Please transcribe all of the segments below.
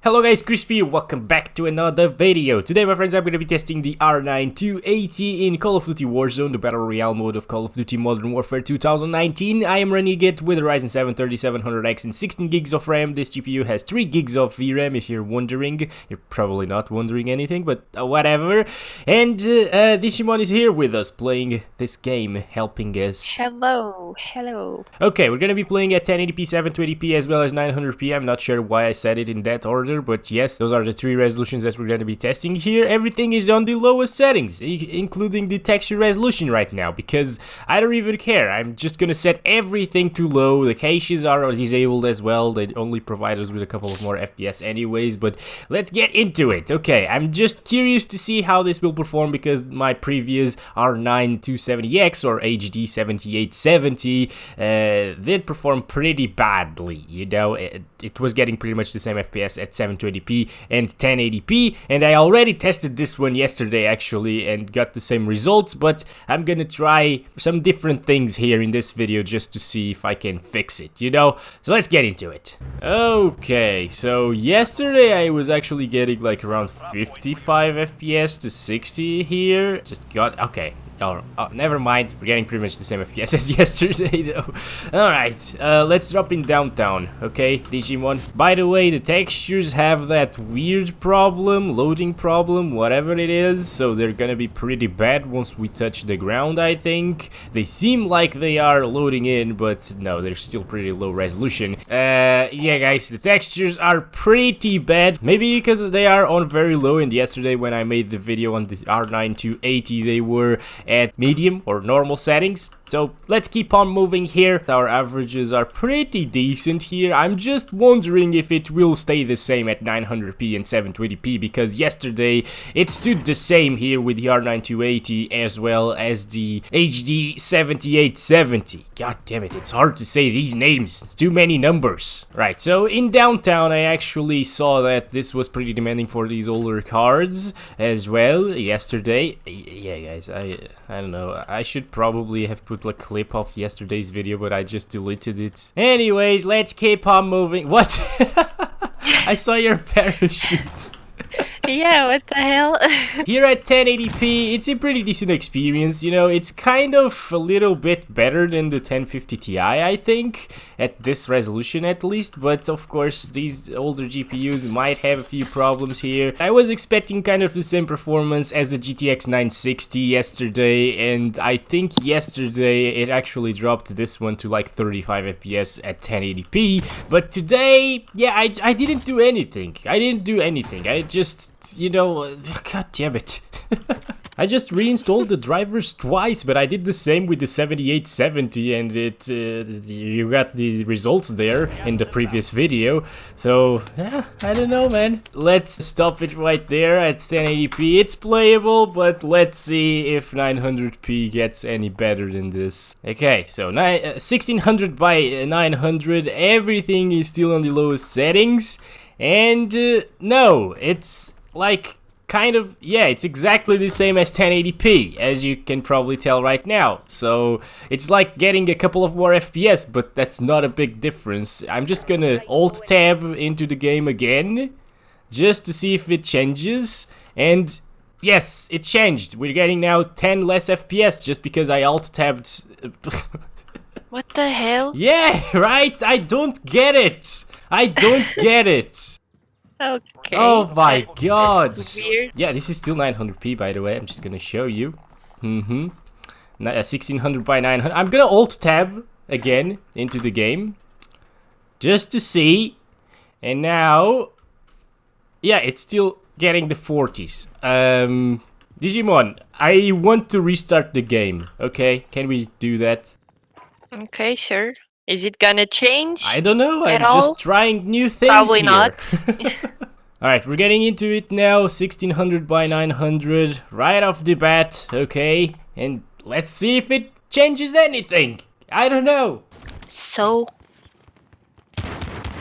Hello guys, Crispy, welcome back to another video. Today my friends, I'm going to be testing the R9 280 in Call of Duty Warzone, the Battle Royale mode of Call of Duty Modern Warfare 2019. I am running it with a Ryzen 7 3700X and 16 gigs of RAM. This GPU has 3 gigs of VRAM, if you're wondering. You're probably not wondering anything, but whatever. And Digimon is here with us, playing this game, helping us. Hello. Okay, we're going to be playing at 1080p, 720p, as well as 900p. I'm not sure why I said it in that order. But yes, those are the 3 resolutions that we're going to be testing here. Everything is on the lowest settings, including the texture resolution right now, because I don't even care. I'm just going to set everything to low. The caches are disabled as well. They only provide us with a couple of more FPS anyways, but let's get into it. Okay, I'm just curious to see how this will perform, because my previous R9 270X or HD 7870 did perform pretty badly. You know, it was getting pretty much the same FPS at 720p and 1080p, and I already tested this one yesterday actually and got the same results, but I'm gonna try some different things here in this video just to see if I can fix it, you know? So let's get into it. Okay, so yesterday I was actually getting like around 55 FPS to 60 here. Just got, okay. Oh, never mind, we're getting pretty much the same FPS as yesterday though. Alright, let's drop in downtown, okay, Digimon? By the way, the textures have that weird problem, loading problem, whatever it is, so they're gonna be pretty bad once we touch the ground, I think. They seem like they are loading in, but no, they're still pretty low resolution. Yeah guys, the textures are pretty bad, maybe because they are on very low, and yesterday when I made the video on the R9 280, they were at medium or normal settings. So let's keep on moving here. Our averages are pretty decent here. I'm just wondering if it will stay the same at 900p and 720p, because yesterday it stood the same here with the R9 280 as well as the HD 7870. God damn it, it's hard to say these names. It's too many numbers. Right, so in downtown I actually saw that this was pretty demanding for these older cards as well yesterday. Yeah guys, I don't know, I should probably have put a clip of yesterday's video, but I just deleted it. Anyways, let's keep on moving. What? I saw your parachute. Yeah, what the hell? Here at 1080p, it's a pretty decent experience, you know, it's kind of a little bit better than the 1050 Ti, I think, at this resolution at least, but of course, these older GPUs might have a few problems here. I was expecting kind of the same performance as the GTX 960 yesterday, and I think yesterday it actually dropped this one to like 35 FPS at 1080p, but today, yeah, I didn't do anything. I just, you know, god damn it. I just reinstalled the drivers twice, but I did the same with the 7870, and it you got the results there in the previous video. So yeah, I don't know, man. Let's stop it right there at 1080p. It's playable, but let's see if 900p gets any better than this. Okay, so 1600 by 900, everything is still on the lowest settings, and no, it's like kind of, yeah, it's exactly the same as 1080p, as you can probably tell right now. So it's like getting a couple of more FPS, but that's not a big difference. I'm just gonna alt tab into the game again just to see if it changes, and yes, it changed. We're getting now 10 less FPS just because I alt tabbed. What the hell? Yeah, right? I don't get it. Okay. Oh my god. That's weird. Yeah, this is still 900p, by the way. I'm just gonna show you. 1600 by 900. I'm gonna alt tab again into the game just to see. And now, yeah, it's still getting the 40s. Digimon, I want to restart the game. Okay, can we do that? Okay, sure. Is it gonna change? I don't know. I'm all? just trying new things. Probably here. not. Alright, we're getting into it now. 1600 by 900 right off the bat. Okay, and let's see if it changes anything. I don't know. So,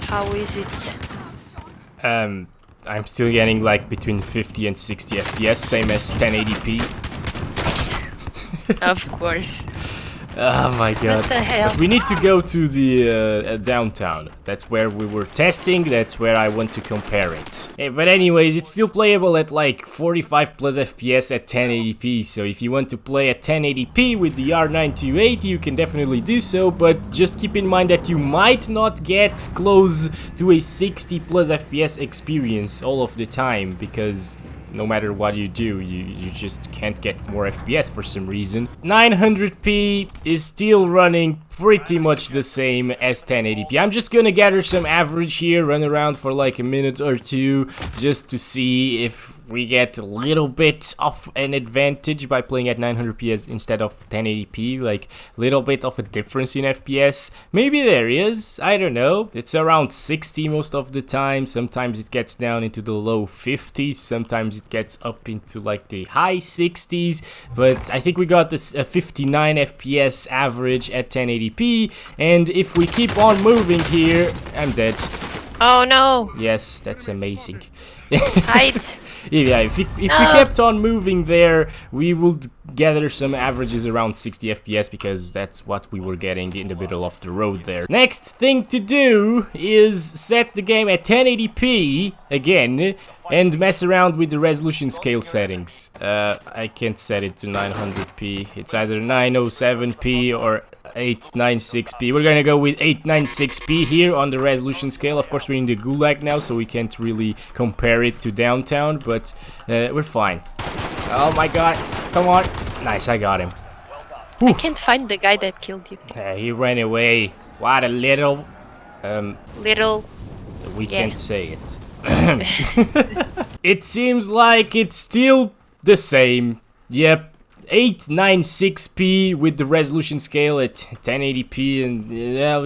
how is it? I'm still getting like between 50 and 60 FPS, same as 1080p. Of course. Oh my god. What the hell? But we need to go to the downtown. That's where we were testing. That's where I want to compare it. But anyways, it's still playable at like 45 plus FPS at 1080p. So if you want to play at 1080p with the R9 280, you can definitely do so. But just keep in mind that you might not get close to a 60 plus FPS experience all of the time, because no matter what you do, you just can't get more FPS for some reason. 900p is still running pretty much the same as 1080p. I'm just gonna gather some average here, run around for like a minute or two, just to see if we get a little bit of an advantage by playing at 900p instead of 1080p, like a little bit of a difference in FPS. Maybe there is, I don't know. It's around 60 most of the time. Sometimes it gets down into the low 50s, sometimes it gets up into like the high 60s, but I think we got this 59 FPS average at 1080p, and if we keep on moving here, I'm dead. Oh no! Yes, that's amazing. Hide! Yeah, if we kept on moving there, we would gather some averages around 60 FPS, because that's what we were getting in the middle of the road there. Next thing to do is set the game at 1080p again and mess around with the resolution scale settings. I can't set it to 900p. It's either 907p or 896p. We're gonna go with 896p here on the resolution scale. Of course, we're in the gulag now, so we can't really compare it to downtown, but we're fine. Oh my god, come on. Nice, I got him. I can't find the guy that killed you. He ran away. What a little... Little... we can't say it. It seems like it's still the same. Yep. 896p with the resolution scale at 1080p, and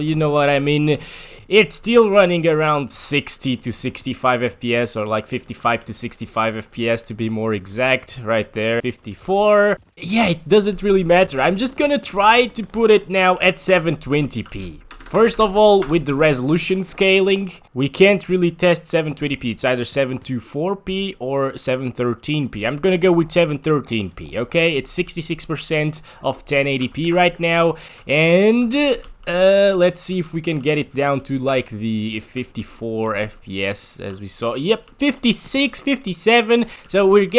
you know what I mean. It's still running around 60 to 65 FPS, or like 55 to 65 FPS to be more exact, right there, 54. Yeah, it doesn't really matter. I'm just gonna try to put it now at 720p. First of all, with the resolution scaling, we can't really test 720p. It's either 724p or 713p. I'm gonna go with 713p, okay? It's 66% of 1080p right now, and let's see if we can get it down to like the 54 FPS as we saw. Yep, 56, 57, so we're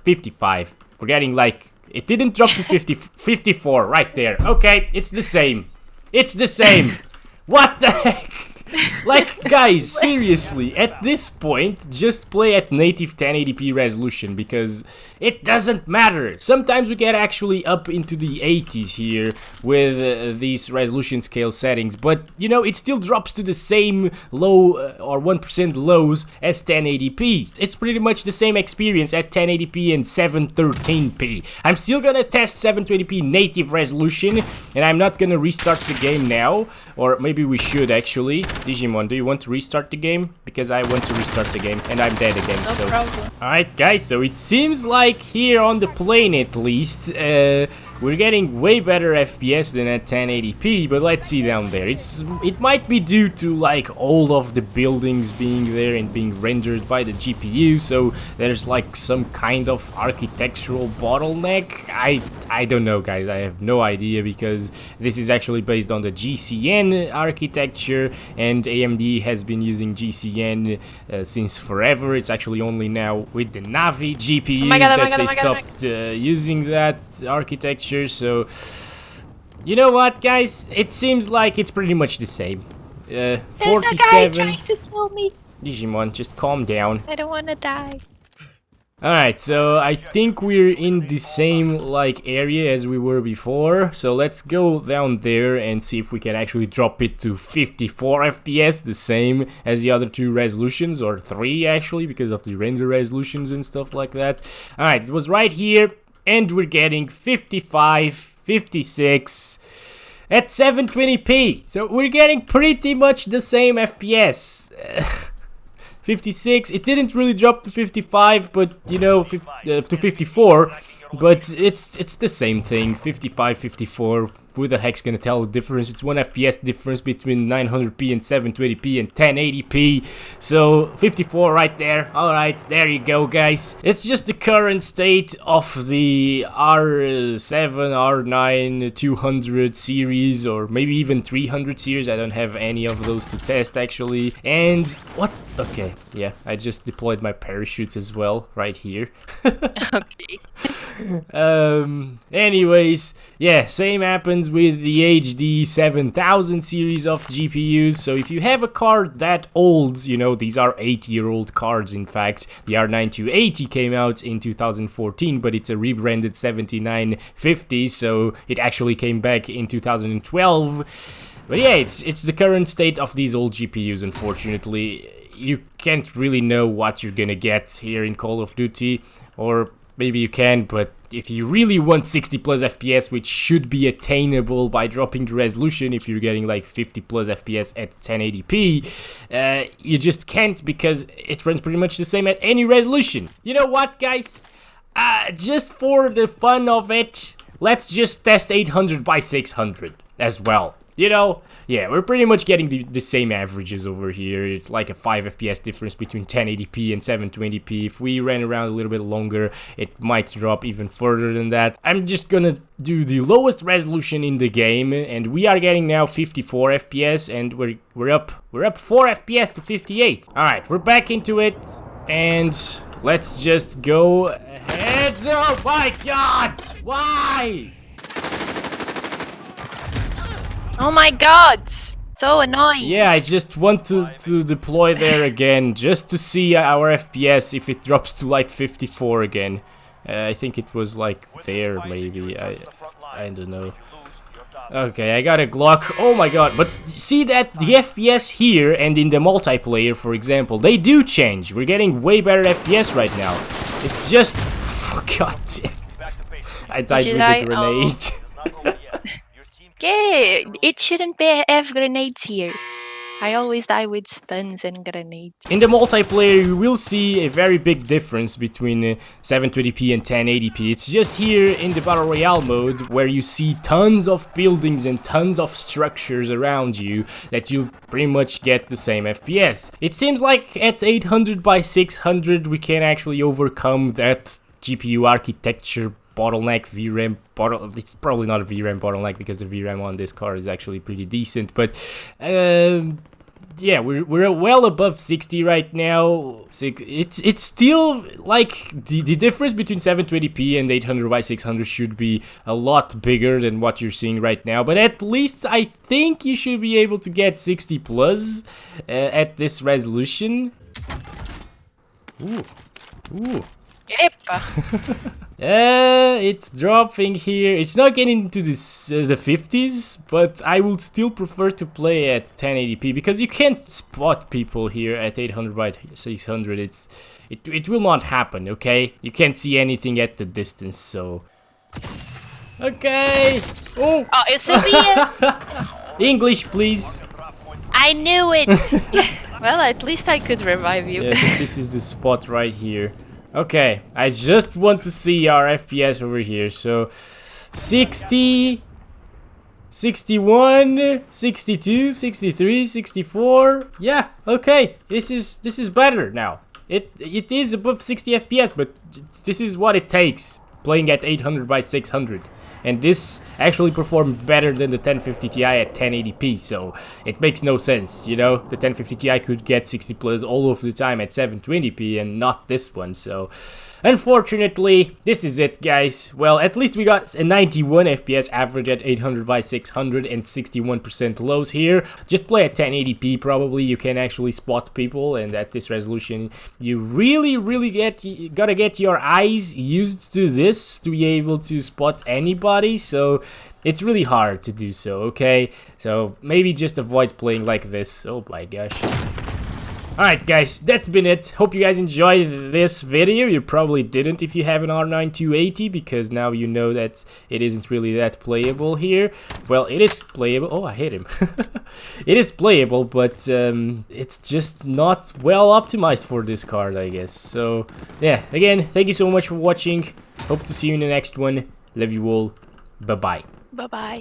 55. We're getting like, it didn't drop to 54 right there. Okay, it's the same. It's the same. What the heck? Like, guys, seriously, at this point, just play at native 1080p resolution, because it doesn't matter. Sometimes we get actually up into the 80s here with these resolution scale settings, but, you know, it still drops to the same low or 1% lows as 1080p. It's pretty much the same experience at 1080p and 713p. I'm still gonna test 720p native resolution, and I'm not gonna restart the game now, or maybe we should actually. Digimon, do you want to restart the game? Because I want to restart the game, and I'm dead again, No so... problem. Alright guys, so it seems like here on the plane at least, we're getting way better FPS than at 1080p, but let's see down there. It might be due to like all of the buildings being there and being rendered by the GPU, so there's like some kind of architectural bottleneck. I don't know, guys. I have no idea, because this is actually based on the GCN architecture, and AMD has been using GCN since forever. It's actually only now with the Navi GPUs that they stopped using that architecture. So, you know what, guys? It seems like it's pretty much the same. 47. There's a guy trying to kill me. Digimon, just calm down. I don't want to die. Alright, so I think we're in the same like area as we were before, so let's go down there and see if we can actually drop it to 54 FPS, the same as the other two resolutions, or 3 actually, because of the render resolutions and stuff like that. Alright, it was right here, and we're getting 55, 56 at 720p, so we're getting pretty much the same FPS. 56, it didn't really drop to 55, but you know, to 54, but it's the same thing. 55, 54, who the heck's gonna tell the difference? It's 1 FPS difference between 900p and 720p and 1080p. So 54 right there. Alright, there you go, guys. It's just the current state of the R7, R9, 200 series, or maybe even 300 series. I don't have any of those to test actually. And what? Okay, yeah, I just deployed my parachute as well right here. Okay. Anyways, yeah, same happens with the HD 7000 series of GPUs. So if you have a card that old, you know, these are 8-year-old cards. In fact, the R9 280 came out in 2014, but it's a rebranded 7950, so it actually came back in 2012. But yeah, it's the current state of these old GPUs, unfortunately. You can't really know what you're gonna get here in Call of Duty, or maybe you can, but if you really want 60 plus FPS, which should be attainable by dropping the resolution, if you're getting like 50 plus FPS at 1080p, you just can't, because it runs pretty much the same at any resolution. You know what, guys? Just for the fun of it, let's just test 800 by 600 as well. You know, yeah, we're pretty much getting the same averages over here. It's like a 5 FPS difference between 1080p and 720p. If we ran around a little bit longer, it might drop even further than that. I'm just gonna do the lowest resolution in the game, and we are getting now 54 FPS, and we're up 4 FPS to 58. All right, we're back into it, and let's just go ahead. Oh my God, why? Oh my god! So annoying! Yeah, I just want to deploy there again, just to see our FPS if it drops to like 54 again. I think it was like there, maybe. I don't know. Okay, I got a Glock. Oh my god, but see that the FPS here and in the multiplayer, for example, they do change. We're getting way better FPS right now. It's just... Oh, god damn. I died with a grenade. Okay, it shouldn't have grenades here. I always die with stuns and grenades. In the multiplayer, you will see a very big difference between 720p and 1080p. It's just here in the Battle Royale mode where you see tons of buildings and tons of structures around you that you pretty much get the same FPS. It seems like at 800 by 600 we can actually overcome that GPU architecture bottleneck, VRAM bottleneck. It's probably not a VRAM bottleneck because the VRAM on this card is actually pretty decent, but yeah, we're well above 60 right now. It's still like the difference between 720p and 800 by 600 should be a lot bigger than what you're seeing right now, but at least I think you should be able to get 60 plus at this resolution. Ooh. Epa. It's dropping here. It's not getting into this, the 50s, but I would still prefer to play at 1080p because you can't spot people here at 800 by 600. It will not happen, okay? You can't see anything at the distance, so... Okay! Oh! Oh, it's a English, please! I knew it! Well, at least I could revive you. Yeah, this is the spot right here. Okay, I just want to see our FPS over here. So 60, 61, 62, 63, 64. Yeah, okay. This is better now. It is above 60 FPS, but this is what it takes playing at 800 by 600. And this actually performed better than the 1050 Ti at 1080p, so it makes no sense, you know? The 1050 Ti could get 60 plus all of the time at 720p and not this one, so... Unfortunately, this is it, guys. Well, at least we got a 91 FPS average at 800 by 600 and 61% lows here. Just play at 1080p, probably you can actually spot people, and at this resolution, you really gotta get your eyes used to this to be able to spot anybody, so it's really hard to do so, okay? So maybe just avoid playing like this. Oh my gosh. Alright guys, that's been it. Hope you guys enjoyed this video. You probably didn't if you have an R9 280, because now you know that it isn't really that playable here. Well, it is playable. Oh, I hit him. It is playable, but it's just not well optimized for this card, I guess. So, yeah, again, thank you so much for watching. Hope to see you in the next one. Love you all. Bye-bye. Bye-bye.